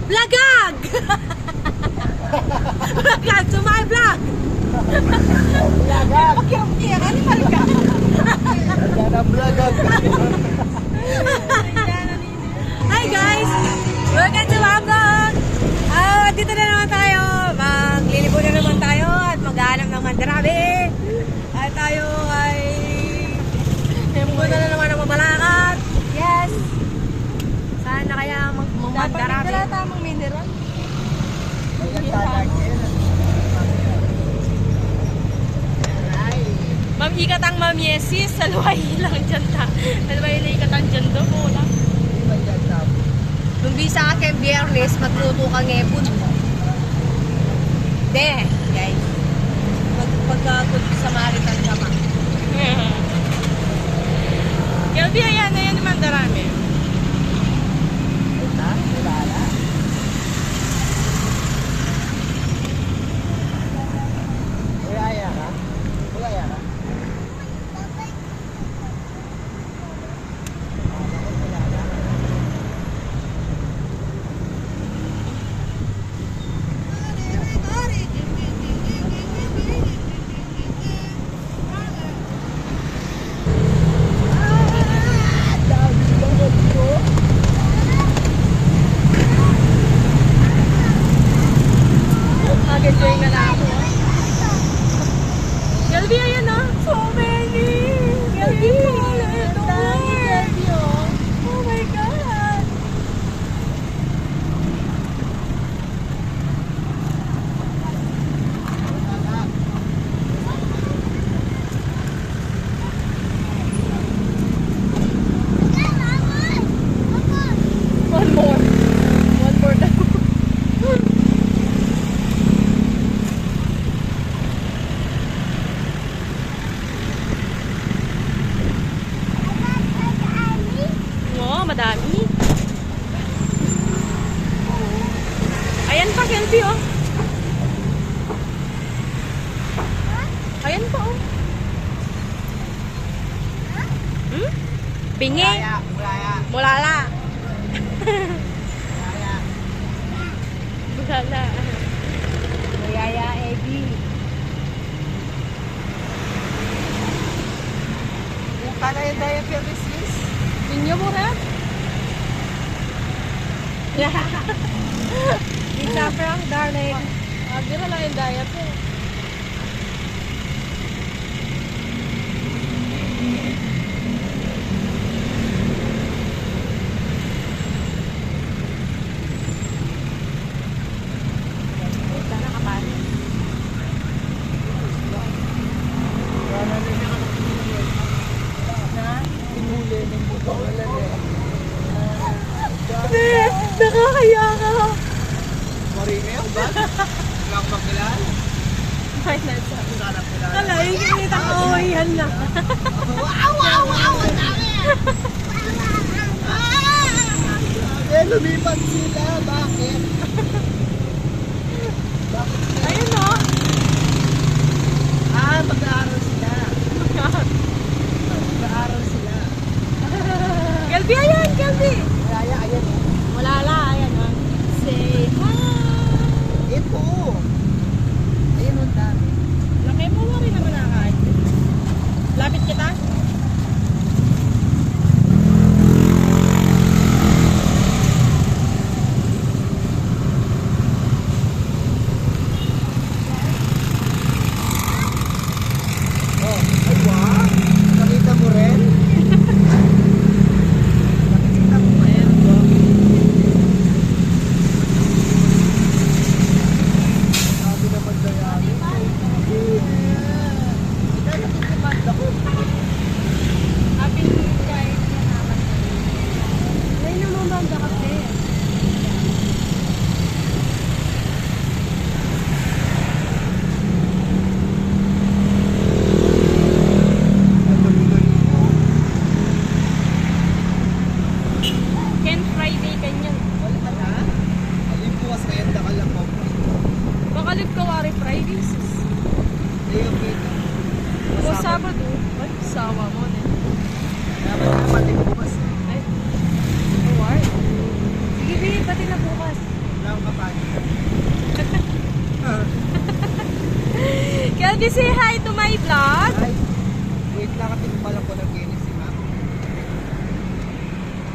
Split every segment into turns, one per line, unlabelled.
Vlogag! Vlogag to my vlog!
Vlogag!
Pakiyak-kiyak, ano marga?
Yan ang vlogag!
Hi guys! Welcome to my vlog! Dito na naman tayo. Maglilibo na naman tayo at maghanap ng mandarabi. At tayo ay pumunta na naman ng Mabalakat. Yes! Saan na kaya mandarabi?
Dapat tamang mineral.
Ma'am, ikatang Ma'am Yesis, salway lang dyan ta. Salway lang ikatang dyan do po lang. Nung bisa ka kay Biyernes, magluto ka ngepon mo. De, guys. Pagkakot sa Maritan ka ma.
Kelby, ayan na yan naman darami. Mag-enjoy ka na ako. Kelby, ayan na. So many. Kelby, oh my God. One more. One more daw. Oo, madami. Ayan pa, Kelby, oh. Ayan pa, oh. Hmm? Bingi. Mulala. Mulala.
Mayaya, Ebi.
Kala yung diabetes sis?
Ninyo mo, ha?
Pizza Frank, darling.
Agdi na lang yung diet, eh.
Sana kapari.
Pinuli ng buto. Wala
Nakakaya ka.
Marina yun ba? Wala akong magkilal?
May nasa.
Sana kilala.
Kala, ikinita ko. Yan lang.
Lumipat sila. Bakit? Bakit sila?
Ayun, oh.
Mag-aaral sila. Mag-aaral sila.
Kelby, ayan, Kelby.
Kaya, ayan.
Mulala, ayan, oh. Say hi.
Ito. Ayun ang dami.
Laki mo rin naman nakakain. Lapit kita.
kanina.
Kelby, say hi to my vlog.
Ay, wait lang kasi pala ko ng kinis si ma'am.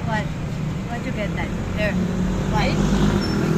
What? What'd you get that? There.
Right?
May